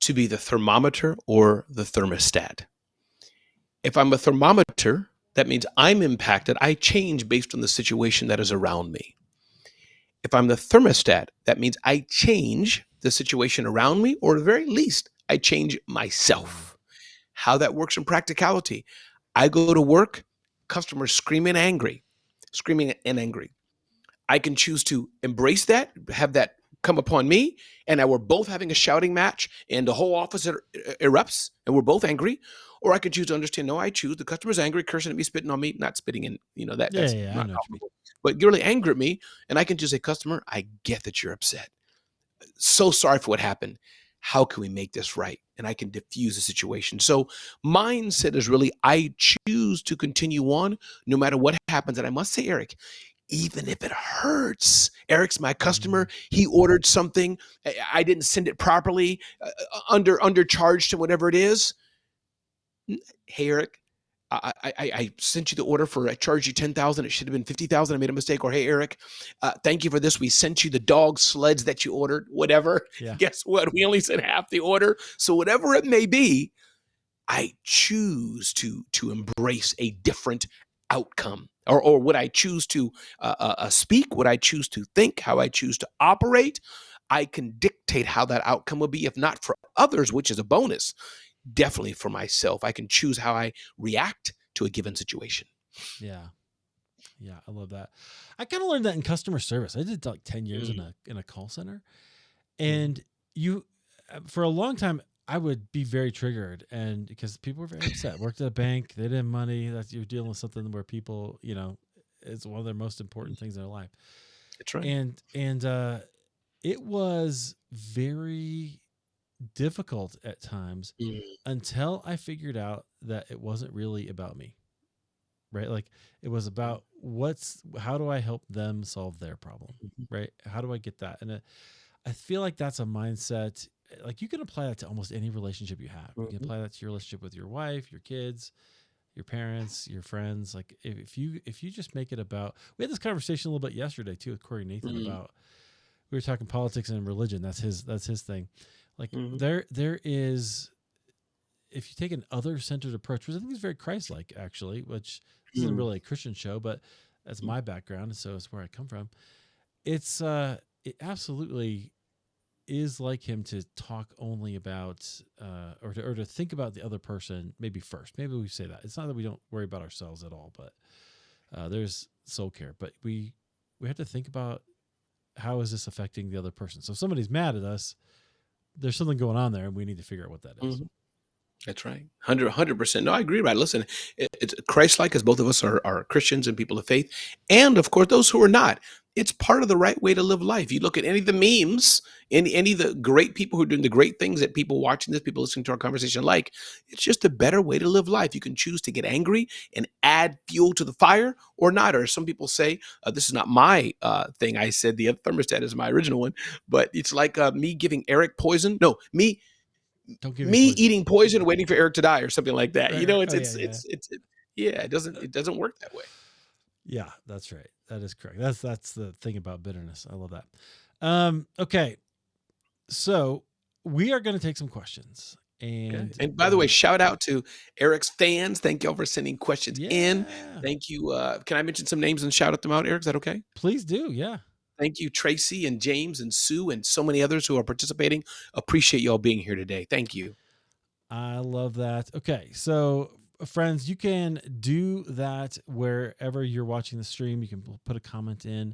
to be the thermometer or the thermostat. If I'm a thermometer, that means I'm impacted. I change based on the situation that is around me. If I'm the thermostat, that means I change the situation around me, or at the very least, I change myself. How that works in practicality. I go to work, customers screaming and angry. I can choose to embrace that, have that come upon me, and now we're both having a shouting match and the whole office erupts and we're both angry. Or I could choose to understand, no, I choose the customer's angry, cursing at me, spitting on me, not spitting in, that's Yeah, not I know what you mean. comfortable. But you're really angry at me, and I can just say, customer, I get that you're upset. So sorry for what happened. How can we make this right? And I can diffuse the situation. So mindset is really, I choose to continue on no matter what happens. And I must say, Eric, even if it hurts. Eric's my customer. He ordered something. I didn't send it properly, undercharged him, whatever it is. Hey, Eric, I sent you the order I charged you $10,000. It should have been $50,000. I made a mistake. Or, hey, Eric, thank you for this. We sent you the dog sleds that you ordered, whatever. Yeah. Guess what? We only sent half the order. So whatever it may be, I choose to embrace a different outcome. Or would I choose to speak? Would I choose to think? How I choose to operate? I can dictate how that outcome will be, if not for others, which is a bonus. Definitely for myself. I can choose how I react to a given situation. Yeah. Yeah, I love that. I kind of learned that in customer service. I did like 10 years in a call center. And for a long time, I would be very triggered, and because people were very upset. Worked at a bank, they didn't have money. That you're dealing with something where people, it's one of their most important things in their life. That's right. And it was very difficult at times until I figured out that it wasn't really about me. Right? Like it was about how do I help them solve their problem? Right? How do I get that? And I feel like that's a mindset. Like you can apply that to almost any relationship you have. You can apply that to your relationship with your wife, your kids, your parents, your friends. Like if you just make it about, we had this conversation a little bit yesterday too with Corey Nathan about, we were talking politics and religion. That's his thing. Like Hmm. there is, if you take an other-centered approach, which I think is very Christ-like, actually, which this isn't really a Christian show, but that's my background, and so it's where I come from. It's it absolutely is like him to talk only about or to think about the other person maybe first. Maybe we say that. It's not that we don't worry about ourselves at all, but there's soul care. But we have to think about how is this affecting the other person. So if somebody's mad at us, there's something going on there, and we need to figure out what that is. Hmm. That's right. 100%. No, I agree. Right. Listen, it's Christ-like, as both of us are Christians and people of faith. And of course, those who are not, it's part of the right way to live life. You look at any of the memes, any of the great people who are doing the great things that people watching this, people listening to our conversation like, it's just a better way to live life. You can choose to get angry and add fuel to the fire or not. Or some people say, this is not my thing. I said the other thermostat is my original one, but it's like me giving Eric poison. No, Don't give me me poison. eating poison, waiting for Eric to die, or something like that. Right. It's Oh yeah, yeah. yeah. It doesn't work that way. Yeah, that's right. That is correct. That's the thing about bitterness. I love that. Okay, so we are going to take some questions, Okay. and And by the way, shout out to Eric's fans. Thank y'all for sending questions in. yeah, Thank you. Can I mention some names and shout them out, Eric? Is that okay? please do. Yeah, Thank you, Tracy and James and Sue and so many others who are participating. Appreciate y'all being here today. Thank you. I love that. Okay, so friends, you can do that wherever you're watching the stream. You can put a comment in,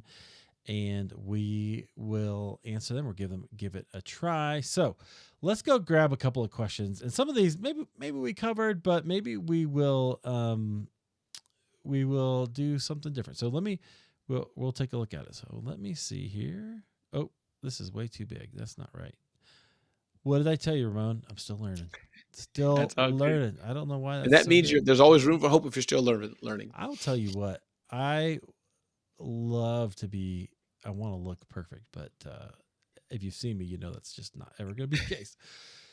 and we will answer them or give it a try. So let's go grab a couple of questions, and some of these maybe we covered, but maybe we will do something different. So we'll take a look at it. So let me see here. Oh, this is way too big. That's not right. What did I tell you, Ramon? I'm still learning. Still That's all good. learning. I don't know why And that's that so means big. there's always room for hope if you're still learning. I'll tell you what. I love to be. I want to look perfect, but if you've seen me, you know that's just not ever going to be the case.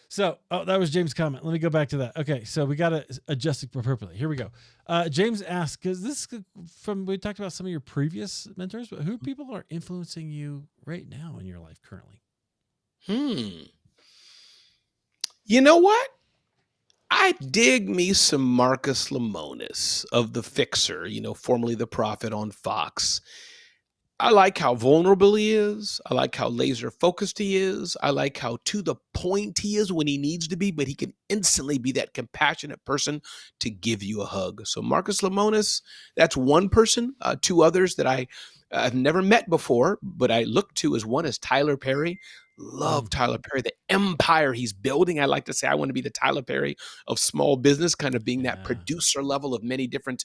So, that was James' comment. Let me go back to that. Okay, so we got to adjust it appropriately. Here we go. James asked, because this we talked about some of your previous mentors, but who people are influencing you right now in your life currently? You know what? I dig me some Marcus Lemonis of The Fixer, formerly The Prophet on Fox. I like how vulnerable he is. I like how laser focused he is. I like how to the point he is when he needs to be, but he can instantly be that compassionate person to give you a hug. So Marcus Lemonis, that's one person. Two others that I've never met before, but I look to as one is Tyler Perry. Love Tyler Perry, the empire he's building. I like to say I want to be the Tyler Perry of small business, kind of being that Yeah, producer level of many different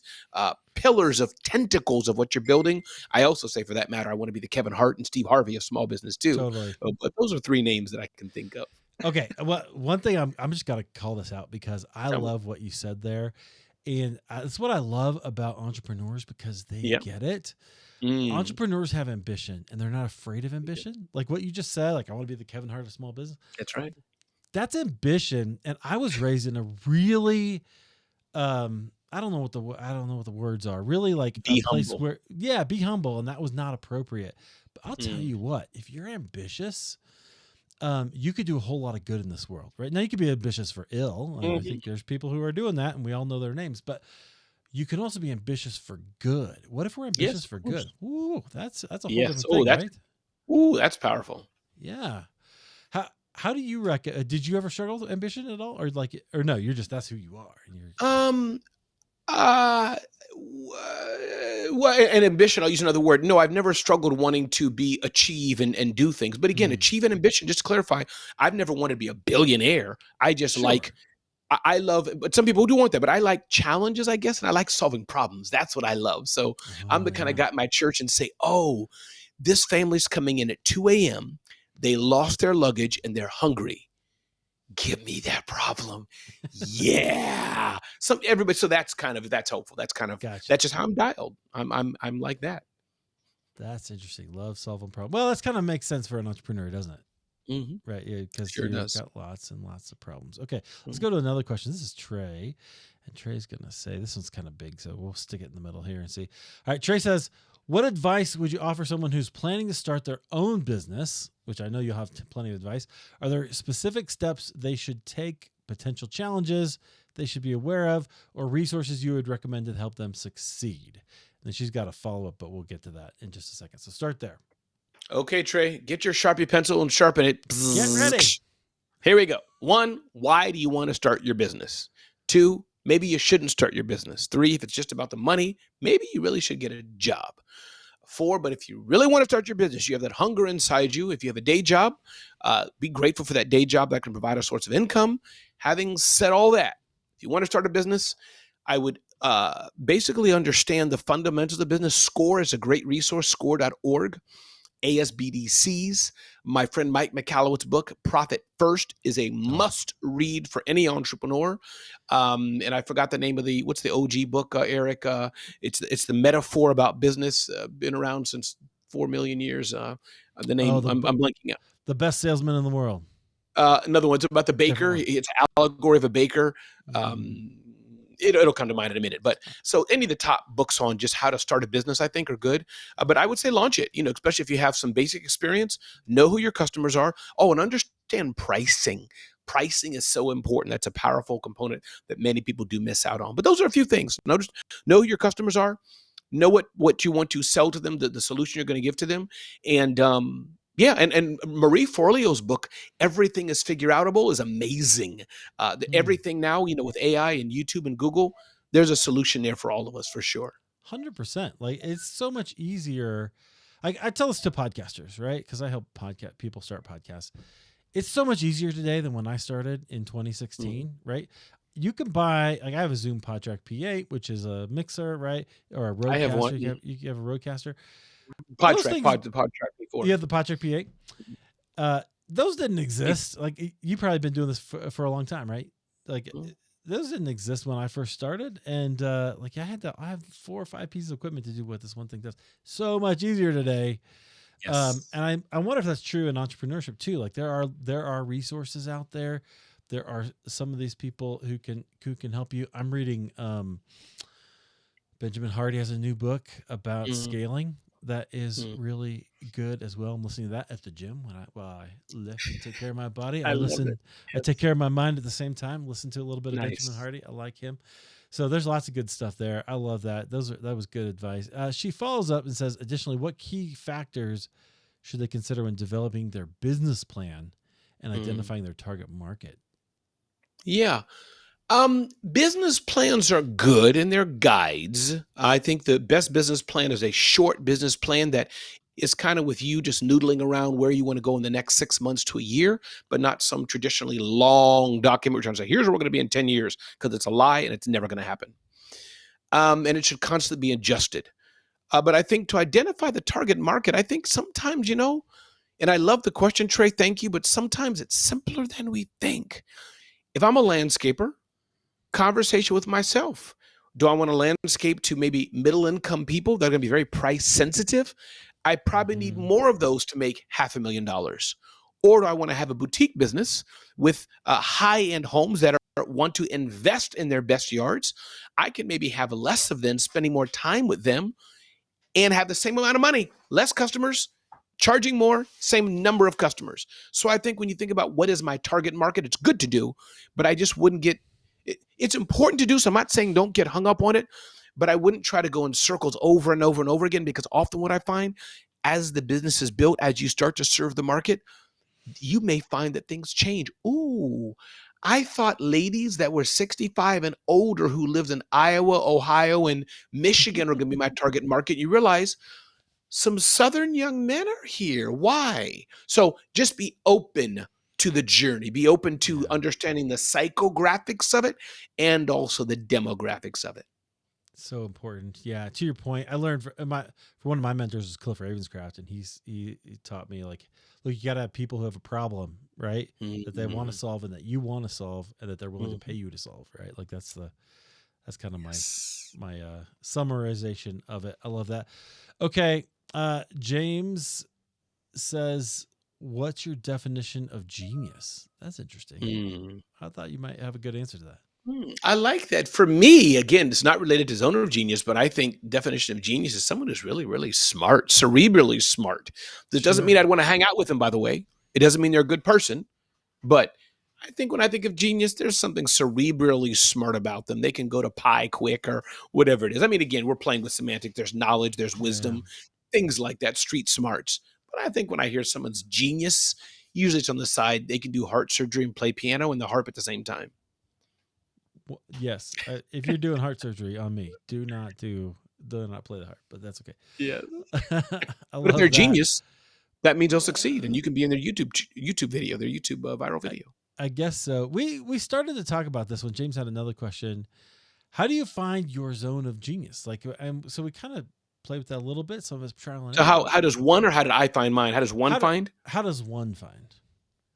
pillars of tentacles of what you're building. I also say, for that matter, I want to be the Kevin Hart and Steve Harvey of small business too. totally. But those are three names that I can think of. Okay, well, one thing I'm just got to call this out because I Tell me. love what you said there, and it's what I love about entrepreneurs because they Yeah. get it. Mm, Entrepreneurs have ambition and they're not afraid of ambition. Like what you just said, like I want to be the Kevin Hart of small business. that's right. That's ambition. And I was raised in a really I don't know what the words are. Really like a Be place humble. where be humble, and that was not appropriate. But I'll tell Mm, you what, if you're ambitious, you could do a whole lot of good in this world. Right now you could be ambitious for ill. I mhm. think there's people who are doing that and we all know their names, but you can also be ambitious for good. What if we're Yes, ambitious for of good? course. Ooh, that's a whole Yes. different Oh, thing, right? that's powerful. Yeah. How do you reckon? Did you ever struggle with ambition at all, or no? You're just that's who you are, and you're Um, uh, well, and ambition, I'll use another word. No, I've never struggled wanting to achieve and do things. But again, mm, achieve and ambition, just to clarify, I've never wanted to be a billionaire. I just like, sure. I love, but some people do want that, but I like challenges, I guess, and I like solving problems. That's what I love. So I'm Oh the kind of yeah, guy at my church and say, oh, this family's coming in at 2 a.m. They lost their luggage and they're hungry. Give me that problem. Yeah. Everybody. So that's hopeful. gotcha. That's just how I'm dialed. I'm like that. That's interesting. Love solving problems. Well, that's kind of makes sense for an entrepreneur, doesn't it? Hmm. Right. Yeah, because Sure you've does. got lots and lots of problems. Okay, let's Mhm. go to another question. This is Trey, and Trey's gonna say this one's kind of big, so we'll stick it in the middle here and see. All right, Trey says, What advice would you offer someone who's planning to start their own business, which I know you'll have plenty of advice? Are there specific steps they should take, potential challenges they should be aware of, or resources you would recommend to help them succeed? And then she's got a follow-up, but we'll get to that in just a second. So start there. Okay, Trey, get your Sharpie pencil and sharpen it. Get ready. Here we go. 1, why do you want to start your business? 2, maybe you shouldn't start your business. 3, if it's just about the money, maybe you really should get a job. 4, but if you really want to start your business, you have that hunger inside you. If you have a day job, be grateful for that day job that can provide a source of income. Having said all that, if you want to start a business, I would basically understand the fundamentals of the business. SCORE is a great resource, score.org. ASBDCs. My friend Mike McCallowit's book, Profit First, is a must read for any entrepreneur. And I forgot the name of what's the OG book, Eric? It's the metaphor about business, been around since 4 million years. The name, I'm blanking out. The Best Salesman in the World. Another one's about the baker. It's an allegory of a baker. It'll come to mind in a minute. But so any of the top books on just how to start a business, I think, are good. But I would say launch it, especially if you have some basic experience, know who your customers are. Oh, and understand pricing. Pricing is so important. That's a powerful component that many people do miss out on. But those are a few things. Know who your customers are. Know what you want to sell to them, the solution you're going to give to them. And and Marie Forleo's book, Everything is Figureoutable, is amazing. Everything now, with AI and YouTube and Google, there's a solution there for all of us for sure. 100%. Like, it's so much easier. I tell this to podcasters, right? Because I help people start podcasts. It's so much easier today than when I started in 2016, right? You can buy, I have a Zoom PodTrack P8, which is a mixer, right? Or a Rodecaster. I have one. You have a Rodecaster. PodTrack before. You have the PodTrack P8. Those didn't exist. Like, you've probably been doing this for a long time, right? Like, those didn't exist when I first started. And I have 4 or 5 pieces of equipment to do what this one thing does. So much easier today. Yes. And I wonder if that's true in entrepreneurship too. Like, there are resources out there. There are some of these people who can help you. I'm reading Benjamin Hardy has a new book about scaling that is really good as well. I'm listening to that at the gym while I lift and take care of my body. I take care of my mind at the same time. Listen to a little bit of Benjamin Hardy. I like him. So there's lots of good stuff there. I love that. That was good advice. She follows up and says, additionally, what key factors should they consider when developing their business plan and identifying their target market? Yeah. Business plans are good and they're guides. I think the best business plan is a short business plan that is kind of with you just noodling around where you want to go in the next 6 months to a year, but not some traditionally long document we're trying to say, here's where we're going to be in 10 years, because it's a lie and it's never going to happen. And it should constantly be adjusted. But I think to identify the target market, I think sometimes, and I love the question, Trey, thank you, but sometimes it's simpler than we think. If I'm a landscaper, conversation with myself. Do I want to landscape to maybe middle income people that are going to be very price sensitive? I probably need more of those to make $500,000. Or do I want to have a boutique business with high-end homes that want to invest in their best yards? I can maybe have less of them, spending more time with them, and have the same amount of money, less customers, charging more, same number of customers. So I think when you think about what is my target market, it's good to do, but I just wouldn't get it's important to do. So I'm not saying don't get hung up on it, but I wouldn't try to go in circles over and over and over again, because often what I find as the business is built, as you start to serve the market, you may find that things change. Ooh, I thought ladies that were 65 and older who lived in Iowa, Ohio, and Michigan are going to be my target market. You realize some Southern young men are here. Why? So just be open to the journey. Be open to understanding the psychographics of it and also the demographics of it. So important. Yeah. To your point, I learned for one of my mentors was Cliff Ravenscraft, and he taught me, like, look, you got to have people who have a problem, right? That they want to solve and that you want to solve and that they're willing to pay you to solve, right? Like, that's kind of my summarization of it. I love that. Okay. James says, what's your definition of genius? That's interesting. I thought you might have a good answer to that. I like that. For me, again, it's not related to zone of genius, but I think definition of genius is someone who's really, really smart, cerebrally smart. This doesn't mean Sure. I'd want to hang out with them, by the way. It doesn't mean they're a good person, but I think when I think of genius, there's something cerebrally smart about them. They can go to pie quick or whatever it is. I mean, again, we're playing with semantic. There's knowledge, there's Yeah. wisdom, things like that, street smarts. But I think when I hear someone's genius, usually it's on the side. They can do heart surgery and play piano and the harp at the same time. Well, yes. If you're doing heart surgery on me, do not play the harp. But that's Yeah. okay. I But if they're love that. genius, that means they'll succeed, and you can be in their YouTube video, their YouTube viral I, video. I guess so. We started to talk about this when James had another question. How do you find your zone of genius? Like, so we kind of play with that a little bit. Some of us trial and So error. how does one, or how did I find mine? How does one How do, find? how does one find?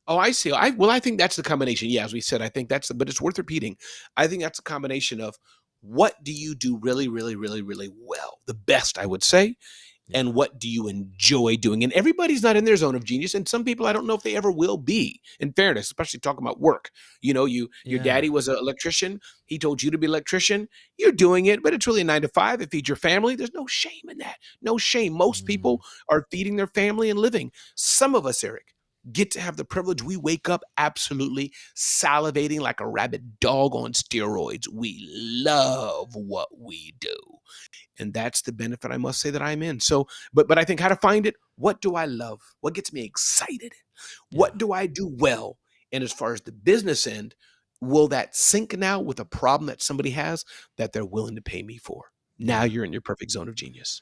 Oh, I see. I think that's the combination. Yeah, as we said, I think but it's worth repeating. I think that's a combination of what do you do really, really, really, really well, the best I would say, Yeah. and what do you enjoy doing? And everybody's not in their zone of genius, and some people I don't know if they ever will be. In fairness, especially talking about work, your Yeah. daddy was an electrician. He told you to be an electrician. You're doing it, but it's really a 9 to 5. It feeds your family. There's no shame in that. No shame. Most Mm, people are feeding their family and living. Some of us, Eric, get to have the privilege. We wake up absolutely salivating like a rabid dog on steroids. We love what we do, and that's the benefit I must say that I'm in. So, but I think how to find it. What do I love? What gets me excited? yeah. What do I do well? And as far as the business end, will that sync now with a problem that somebody has that they're willing to pay me for? Now Yeah. you're in your perfect zone of genius.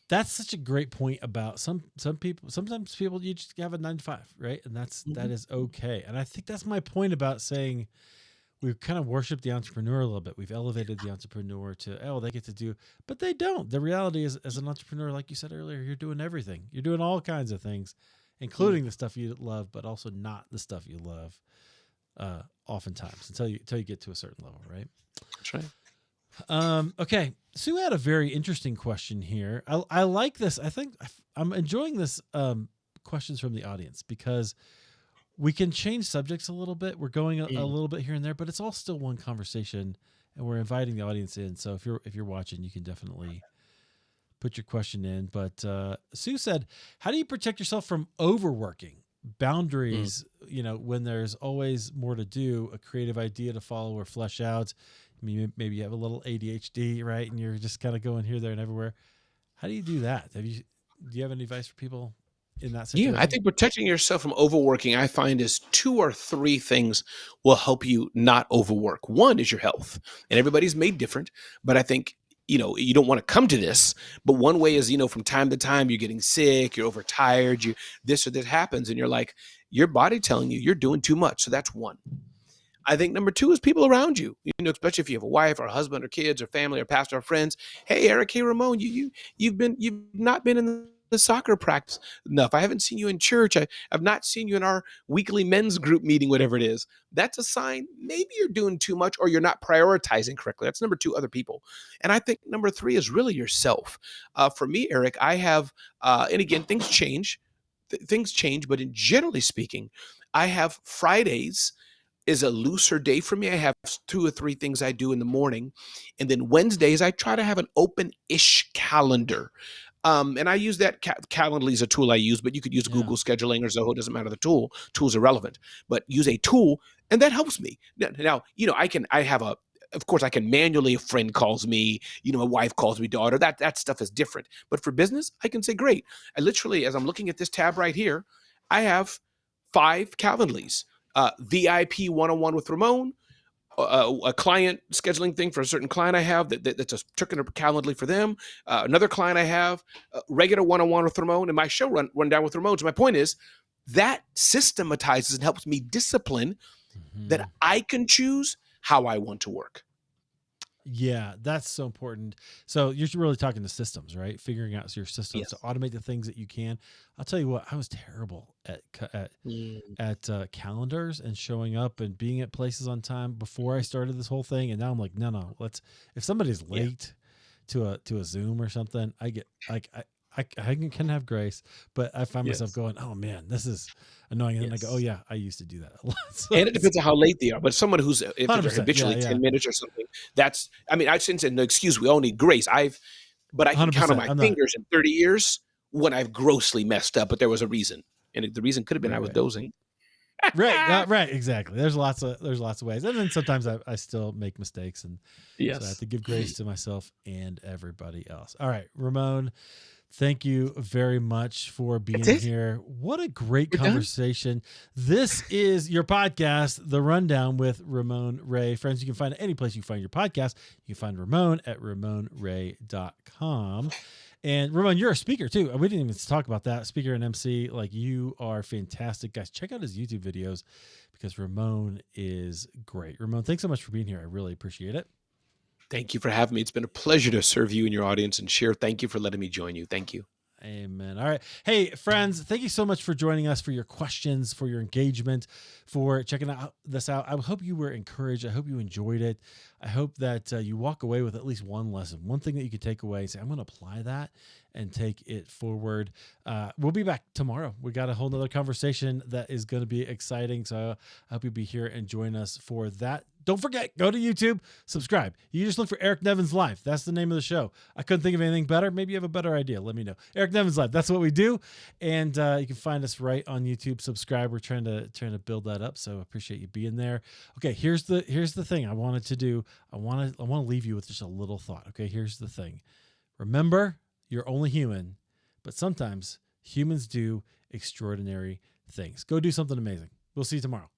That's such a great point about some people. Sometimes people you just have a 9 to 5, right? And that Mhm. is okay. And I think that's my point about saying we've kind of worshipped the entrepreneur a little bit. We've elevated the entrepreneur to, oh, they get to do, but they don't. The reality is, as an entrepreneur, like you said earlier, you're doing everything. You're doing all kinds of things, Mm, including the stuff you love, but also not the stuff you love. Oftentimes, until you get to a certain level, right? that's right. Okay. Sue had a very interesting question here. I like this. I think I'm enjoying this questions from the audience because we can change subjects a little bit. We're going a Mm. little bit here and there, but it's all still one conversation, and we're inviting the audience in. So if you're watching, you can definitely put your question in. But Sue said, "How do you protect yourself from overworking? Mm. Boundaries, when there's always more to do, a creative idea to follow or flesh out. I mean, maybe you have a little ADHD, right? And you're just kind of going here, there, and everywhere. How do you do that? Do you have any advice for people in that Yeah, I situation? think protecting yourself from overworking, I find is 2 or 3 things will help you not overwork. One is your health, and everybody's made different, but I think you don't want to come to this. But one way is from time to time you're getting sick, you're overtired, you this or that happens, and you're like your body telling you you're doing too much. So that's one. I think number two is people around you. Especially if you have a wife or a husband or kids or family or pastor or friends. Hey, Eric. Hey, Ramon. You've not been in the soccer practice enough. I haven't seen you in church. I've not seen you in our weekly men's group meeting, whatever it is. That's a sign maybe you're doing too much or you're not prioritizing correctly. That's number two, other people. And I think number three is really yourself. For me, Eric, I have, and again, things change. Things change, but in generally speaking, I have Fridays is a looser day for me. I have 2 or 3 things I do in the morning. And then Wednesdays, I try to have an open ish calendar. And I use that Calendly is a tool I use, but you could use Yeah. Google Scheduling or Zoho. Doesn't matter the tool. Tools are relevant, but use a tool, and that helps me. Now, I have a. Of course, I can manually. A friend calls me. My wife calls me daughter. That stuff is different. But for business, I can say great. I literally, as I'm looking at this tab right here, I have 5 Calendlys. VIP one-on-one with Ramon, a client scheduling thing for a certain client I have that's a tricking a Calendly for them. Another client I have, regular one-on-one with Ramon, and my show run down with Ramon. So my point is that systematizes and helps me discipline that Mhm. I can choose how I want to work. Yeah, that's so important. So you're really talking to systems, right? Figuring out your systems to Yes. automate the things that you can. I'll tell you what, I was terrible Mm, at calendars and showing up and being at places on time before I started this whole thing. And now I'm like, no, let's. If somebody's yeah. late to a Zoom or something, I get like I can have grace, but I find myself Yes. going, oh man, this is annoying. And then I go, oh Yes. yeah, I used to do that a lot. So And it it's depends on how late they are. But someone who's, if they're 100%. Yeah, habitually yeah. 10 minutes or something, that's, I mean, I shouldn't say no excuse. We all need grace. But I can count on 100%. my I'm not fingers in 30 years when I've grossly messed up, but there was a reason. And the reason could have been I right, was right. dozing. Right, right, exactly. There's lots of ways, and then sometimes I still make mistakes, and so I have Yes. to give grace to myself and everybody else. All right, Ramon, thank you very much for That's being it. here. What a great We're done. conversation. This is your podcast, The Rundown with Ramon Ray. Friends, you can find it any place you find your podcast. You can find Ramon at ramonray.com. And Ramon, you're a speaker too. We didn't even talk about that. Speaker and MC, like you are fantastic. Guys, check out his YouTube videos because Ramon is great. Ramon, thanks so much for being here. I really appreciate it. Thank you for having me. It's been a pleasure to serve you and your audience and share. Thank you for letting me join you. Thank you. Amen. All right. Hey, friends, thank you so much for joining us, for your questions, for your engagement, for checking this out. I hope you were encouraged. I hope you enjoyed it. I hope that you walk away with at least one lesson, one thing that you can take away and say, I'm going to apply that and take it forward. We'll be back tomorrow. We got a whole nother conversation that is going to be exciting. So I hope you'll be here and join us for that. Don't forget, go to YouTube, subscribe. You just look for Eric Nevins Live. That's the name of the show. I couldn't think of anything better. Maybe you have a better idea. Let me know. Eric Nevins Live. That's what we do. And you can find us right on YouTube. Subscribe. We're trying to build that up. So I appreciate you being there. Okay, here's the thing I wanted to do. I want to leave you with just a little thought. Okay, here's the thing. Remember, you're only human, but sometimes humans do extraordinary things. Go do something amazing. We'll see you tomorrow.